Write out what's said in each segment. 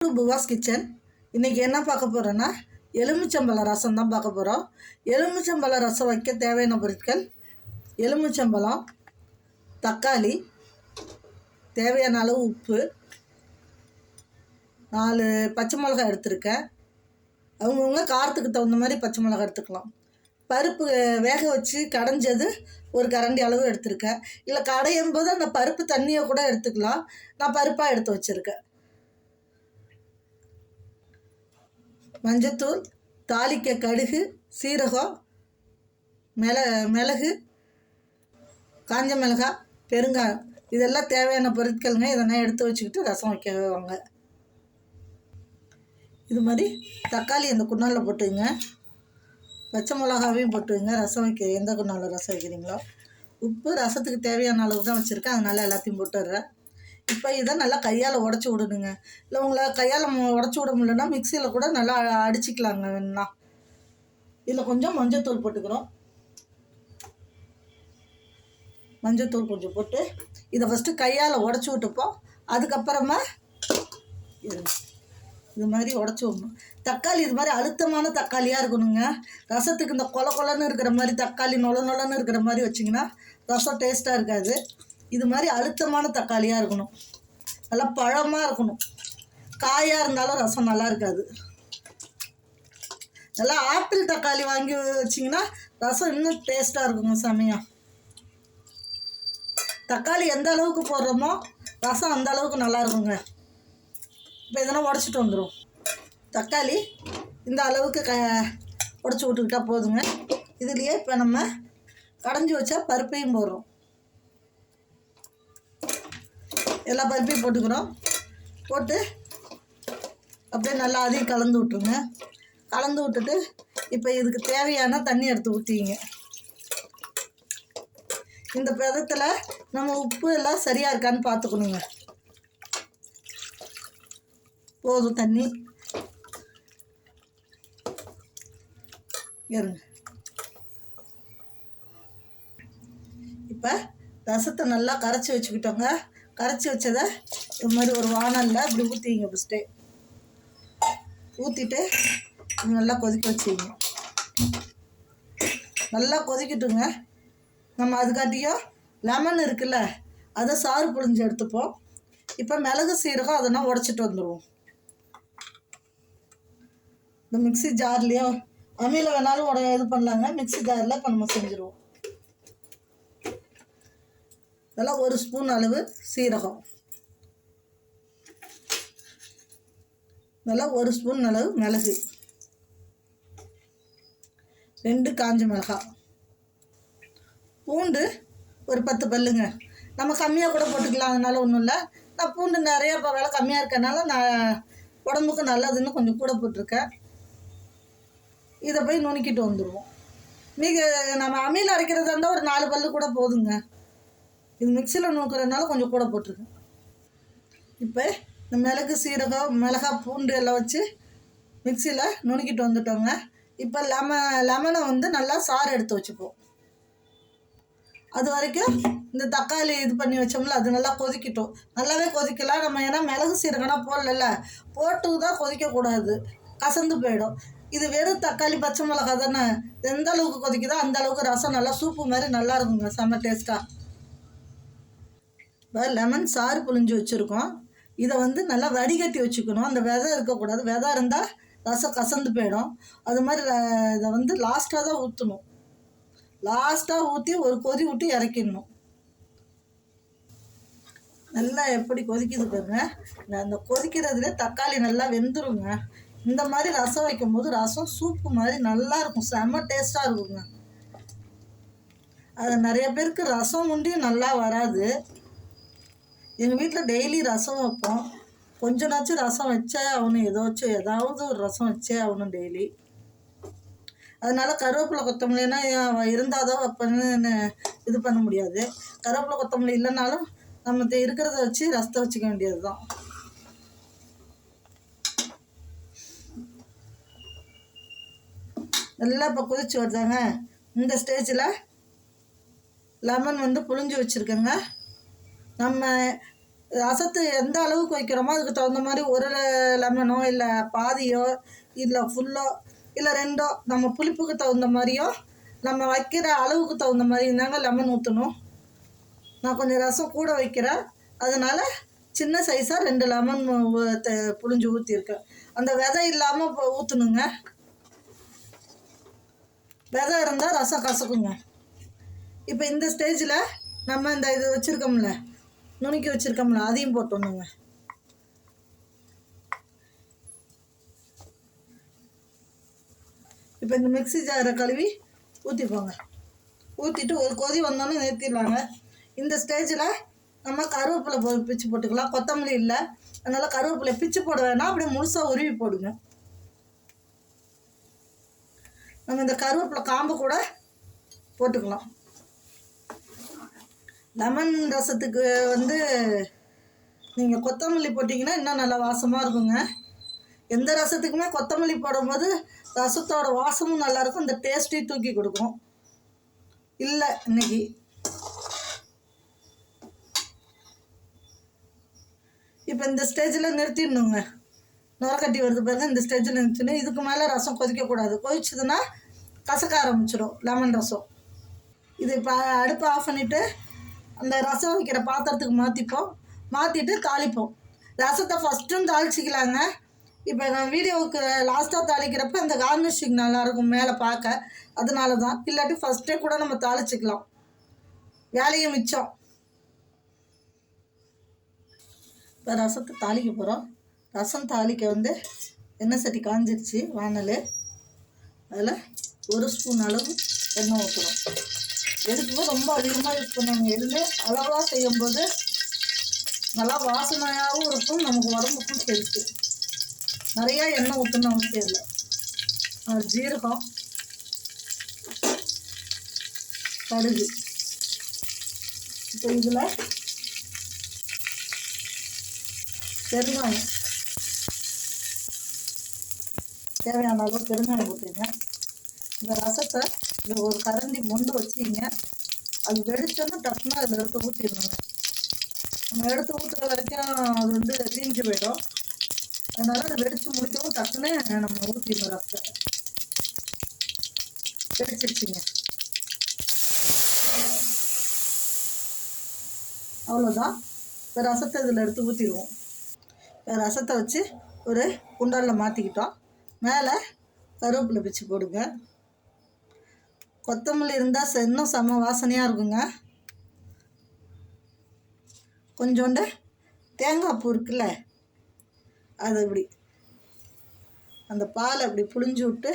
புவாஸ் kitchen. இன்றைக்கி என்ன பார்க்க போகிறோன்னா எலுமிச்சம்பழம் ரசம் தான் பார்க்க போகிறோம். எலுமிச்சம்பழம் ரசம் வைக்க தேவையான பொருட்கள்: எலுமிச்சம்பழம், தக்காளி, தேவையான அளவு உப்பு, 4 பச்சை மிளகாய் எடுத்துருக்கேன். அவங்கவுங்க காரத்துக்கு தகுந்த மாதிரி பச்சை மிளகாய் எடுத்துக்கலாம். பருப்பு வேக வச்சு கடைஞ்சது ஒரு கரண்டி அளவு எடுத்துருக்கேன். இல்லை கடையும் போது அந்த பருப்பு தண்ணியை கூட எடுத்துக்கலாம். நான் பருப்பாக எடுத்து வச்சுருக்கேன். மஞ்சத்தூள், தாளிக்க கடுகு, சீரகம், மிளகு, காஞ்ச மிளகாய், பெருங்காயம், இதெல்லாம் தேவையான பொருட்களுங்க. இதெல்லாம் எடுத்து வச்சுக்கிட்டு ரசம் வைக்கவாங்க. இது மாதிரி தக்காளி இந்த குண்டானில் போட்டுங்க. பச்சை மிளகாவையும் போட்டுங்க. ரசம் வைக்க எந்த குண்டானில் ரசம் வைக்கிறீங்களோ. உப்பு ரசத்துக்கு தேவையான அளவு தான் வச்சுருக்கேன். அதனால் எல்லாத்தையும் போட்டுடுறேன். இப்போ இதை நல்லா கையால் உடச்சி விடணுங்க. இல்லை உங்களை கையால் உடச்சி விட முடியலன்னா மிக்சியில் கூட நல்லா அடிச்சிக்கலாங்க. வேணும்னா இதில் கொஞ்சம் மஞ்சத்தூள் போட்டுக்கிறோம். மஞ்சத்தூள் கொஞ்சம் போட்டு இதை ஃபஸ்ட்டு கையால் உடச்சி விட்டுப்போம். அதுக்கப்புறமா இது மாதிரி உடச்சி விடணும். தக்காளி இது மாதிரி அழுத்தமான தக்காளியாக இருக்கணுங்க. ரசத்துக்கு இந்த கொலன்னு இருக்கிற மாதிரி தக்காளி நொலன்னு இருக்கிற மாதிரி வச்சிங்கன்னா ரசம் டேஸ்ட்டாக இருக்காது. இது மாதிரி அழுத்தமான தக்காளியாக இருக்கணும். நல்லா பழமாக இருக்கணும். காயாக இருந்தாலும் ரசம் நல்லா இருக்காது. நல்லா ஆப்பிள் தக்காளி வாங்கி வச்சிங்கன்னா ரசம் இன்னும் டேஸ்ட்டாக இருக்குங்க. செமையாக தக்காளி எந்த அளவுக்கு போடுறோமோ ரசம் அந்த அளவுக்கு நல்லா இருக்குங்க. இப்போ இதெல்லாம் உடச்சிட்டு வந்துடும். தக்காளி இந்த அளவுக்கு உடச்சி விட்டுக்கிட்டா போதுங்க. இதுலேயே இப்போ நம்ம கடைஞ்சி வச்சா பருப்பையும் போடுறோம். எல்லா பருப்பையும் போட்டுக்கிறோம். போட்டு அப்படியே நல்லா அதையும் கலந்து விட்ருங்க. கலந்து விட்டுட்டு இப்போ இதுக்கு தேவையான தண்ணி எடுத்து ஊற்றிங்க. இந்த பதத்தில் நம்ம உப்பு எல்லாம் சரியாக இருக்கான்னு பார்த்துக்கணுங்க. போதும் தண்ணி இருங்க. இப்போ ரசத்தை நல்லா கரைச்சி வச்சுக்கிட்டோங்க. கரைச்சி வச்சதை இது மாதிரி ஒரு வானலில் இப்படி ஊற்றிங்க. ஃபஸ்ட்டு ஊற்றிட்டு நல்லா கொதிக்க வச்சுங்க. நல்லா கொதிக்கட்டுங்க. நம்ம அதுக்காட்டியும் லெமன் இருக்குல்ல, அதை சாறு புழிஞ்சு எடுத்துப்போம். இப்போ மிளகு சீரகம் அதெல்லாம் உடச்சிட்டு வந்துடுவோம். இந்த மிக்சி ஜார்லேயோ அம்மியில் வேணாலும் இது பண்ணலாங்க. மிக்சி ஜாரில் இப்போ நம்ம செஞ்சுருவோம். இதெல்லாம் 1 ஸ்பூன் அளவு சீரகம், நல்லா 1 ஸ்பூன் அளவு மிளகு, 2 காஞ்ச மிளகாய், பூண்டு ஒரு 10 பல்லுங்க. நம்ம கம்மியாக கூட போட்டுக்கலாம். அதனால ஒன்றும் இல்லை. நான் பூண்டு நிறையா இப்போ விலை கம்மியாக இருக்கனால நான் உடம்புக்கு நல்லதுன்னு கொஞ்சம் கூட போட்டிருக்கேன். இதை போய் நுணுக்கிட்டு வந்துடுவோம். நீங்கள் நம்ம அம்மியில் அரைக்கிறதா இருந்தால் ஒரு 4 பல்லு கூட போதுங்க. இது மிக்சியில் நுணுக்கிறதுனால கொஞ்சம் கூட போட்டிருக்கேன். இப்போ இந்த மிளகு சீரகம் மிளகாய் பூண்டு எல்லாம் வச்சு மிக்சியில் நுணுக்கிட்டு வந்துட்டோங்க. இப்போ லெமனை நல்லா சாறு எடுத்து வச்சுப்போம். அது வரைக்கும் இந்த தக்காளி இது பண்ணி வச்சோம்ல, அது நல்லா கொதிக்கட்டும். நல்லாவே கொதிக்கலாம். நம்ம ஏன்னா மிளகு சீரகம்னா போடல, போட்டு தான் கொதிக்கக்கூடாது, கசந்து போயிடும். இது வெறும் தக்காளி பச்சை மிளகா தானே. எந்த அளவுக்கு கொதிக்குதோ அந்த அளவுக்கு ரசம் நல்லா சூப்பு மாதிரி நல்லா இருக்குங்க. செம்ம டேஸ்ட்டாக. இப்போ லெமன் சாறு புழிஞ்சு வச்சுருக்கோம். இதை நல்லா வடிகட்டி வச்சுக்கணும். அந்த விதை இருக்கக்கூடாது. விதை இருந்தால் ரசம் கசந்து போயிடும். அது மாதிரி இதை லாஸ்ட்டாக தான் ஊற்றணும். லாஸ்ட்டாக ஊற்றி ஒரு கொதி விட்டு இறக்கிடணும். நல்லா எப்படி கொதிக்குது பாருங்க. அந்த கொதிக்கிறதுல தக்காளி நல்லா வெந்துருங்க. இந்த மாதிரி ரசம் வைக்கும்போது ரசம் சூப்பு மாதிரி நல்லா இருக்கும். செம்ம டேஸ்ட்டாக இருக்குங்க. அது நிறைய பேருக்கு ரசம் உண்டியும் நல்லா வராது. எங்கள் வீட்டில் டெய்லி ரசம் வைப்போம். கொஞ்ச நாச்சும் ரசம் வச்சே ஆகணும். ஏதாவது ஒரு ரசம் வச்சே ஆகணும் டெய்லி. அதனால் கருவேப்பிலை கொத்தமல்லினா இருந்தால் தான் வைப்பேன்னு இது பண்ண முடியாது. கருவேப்பிலை கொத்தமல்லி இல்லைனாலும் நம்ம இருக்கிறத வச்சு ரசத்தை வச்சுக்க வேண்டியது தான். நல்லா இப்போ கொதிச்சு வருதாங்க. இந்த ஸ்டேஜில் லெமன் புழிஞ்சு வச்சுருக்கேங்க. நம்ம ரசத்து எந்த அளவுக்கு வைக்கிறோமோ அதுக்கு தகுந்த மாதிரி ஒரு லெமனோ இல்லை பாதியோ இல்லை ஃபுல்லோ இல்லை ரெண்டோ நம்ம புளிப்புக்கு தகுந்த மாதிரியோ நம்ம வைக்கிற அளவுக்கு தகுந்த மாதிரி தாங்க லெமன் ஊற்றணும். நான் கொஞ்சம் ரசம் கூட வைக்கிறேன், அதனால் சின்ன சைஸாக 2 லெமன் புழிஞ்சு ஊற்றிருக்கேன். அந்த விதை இல்லாமல் இப்போ ஊற்றணுங்க. விதை இருந்தால் ரசம் கசக்குங்க. இப்போ இந்த ஸ்டேஜில் நம்ம இந்த இது வச்சுருக்கோம்ல, நுணுக்கி வச்சுருக்கோம்ல, அதையும் போட்டோணுங்க. இப்போ இந்த மிக்ஸி ஜாரை கழுவி ஊற்றிப்போங்க. ஊற்றிட்டு ஒரு கொதி வந்தோன்னே நிறுத்திடலாங்க. இந்த ஸ்டேஜில் நம்ம கருவேப்பிலை பிச்சு போட்டுக்கலாம். கொத்தமல்லி இல்லை, அதனால் கருவேப்பிலை பிச்சு போட வேணாம், அப்படியே முழுசாக உருவி போடுங்க. நம்ம இந்த கருவேப்பிலை காம்பு கூட போட்டுக்கலாம். லெமன் ரசத்துக்கு நீங்கள் கொத்தமல்லி போட்டிங்கன்னா இன்னும் நல்லா வாசமாக இருக்குங்க. எந்த ரசத்துக்குமே கொத்தமல்லி போடும்போது ரசத்தோட வாசமும் நல்லாயிருக்கும், இந்த டேஸ்ட்டையும் தூக்கி கொடுக்கும். இல்லை இன்னைக்கு இப்போ இந்த ஸ்டேஜில் நிறுத்திடணுங்க. நுரக்கட்டி வருது பாருங்க, இந்த ஸ்டேஜில் நிறுத்திடணும். இதுக்கு மேலே ரசம் கொதிக்கக்கூடாது. கொதிச்சதுன்னா கசக்க ஆரம்பிச்சிடும் லெமன் ரசம். இது இப்போ அடுப்பை ஆஃப் பண்ணிவிட்டு அந்த ரசம் வைக்கிற பாத்திரத்துக்கு மாற்றிட்டு தாளிப்போம். ரசத்தை ஃபஸ்ட்டும் தாளிச்சிக்கலாங்க. இப்போ நான் வீடியோவுக்கு லாஸ்ட்டாக தாளிக்கிறப்ப அந்த கார்னிஷிங் நல்லாயிருக்கும் மேலே பார்க்க, அதனால தான். இல்லாட்டி ஃபஸ்ட்டே கூட நம்ம தாளிச்சிக்கலாம், வேலையும் மிச்சம். இப்போ ரசத்தை தாளிக்க போகிறோம். ரசம் தாளிக்க எண்ணெய் சட்டி காஞ்சிருச்சு, வானல். அதில் 1 ஸ்பூன் அளவு எண்ணெய் ஊற்றுறோம். எதுக்குமே ரொம்ப அதிகமாக யூஸ் பண்ணுவாங்க. எதுவுமே அளவாக செய்யும்போது நல்லா வாசனையாகவும் இருக்கும், நமக்கு உடம்புக்கும் ஹெல்த்து. நிறையா எண்ணெய் ஊற்றணும் அவசியம் இல்லை. ஜீரகம், கடுகு. இப்போ இதில் பெருங்காயம், தேவையான அளவு பெருங்காயம் போட்டுங்க. இந்த ரசத்தை இந்த ஒரு கரண்டி மொண்டு வச்சிங்க. அது வெடிச்சோன்னா டக்குன்னு அதில் எடுத்து ஊற்றிடணுங்க. நம்ம எடுத்து ஊற்றுற வரைக்கும் அது தீஞ்சு போயிடும். அதனால் அதை வெடித்து முடிக்கவும் டக்குன்னு நம்ம ஊற்றிடணும். ரசத்தை வெடிச்சிருச்சுங்க, அவ்வளோதான். இப்போ ரசத்தை இதில் எடுத்து ஊற்றிடுவோம். ரசத்தை வச்சு ஒரு குண்டானில் மாற்றிக்கிட்டோம். மேலே கருவேப்பிலை பிச்சு போடுங்க. கொத்தமல்லி இருந்தால் இன்னும் செம்ம வாசனையாக இருக்குங்க. கொஞ்சோண்டு தேங்காய் பூ இருக்குல்ல, அதை இப்படி அந்த பாலை அப்படி புழிஞ்சு விட்டு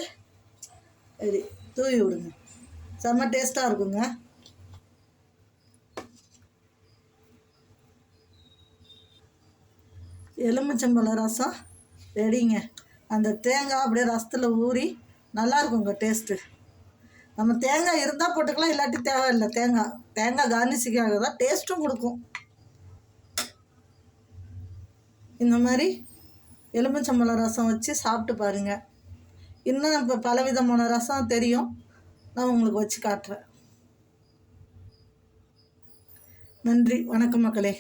இப்படி தூவி விடுங்க. செம்ம டேஸ்ட்டாக இருக்குங்க. எலுமிச்சம்பழம் ரசம் ரெடிங்க. அந்த தேங்காய் அப்படியே ரசத்தில் ஊறி நல்லாயிருக்குங்க டேஸ்ட்டு. நம்ம தேங்காய் இருந்தால் போட்டுக்கலாம், இல்லாட்டி தேவையில்லை. தேங்காய் கார்னிஷிங்காக தான் டேஸ்ட்டும் கொடுக்கும். இந்த மாதிரி எலுமிச்சம்பழம் ரசம் வச்சு சாப்பிட்டு பாருங்கள். இன்னும் இப்போ பலவிதமான ரசம் தெரியும், நான் உங்களுக்கு வச்சு காட்டுறேன். நன்றி, வணக்கம் மக்களே.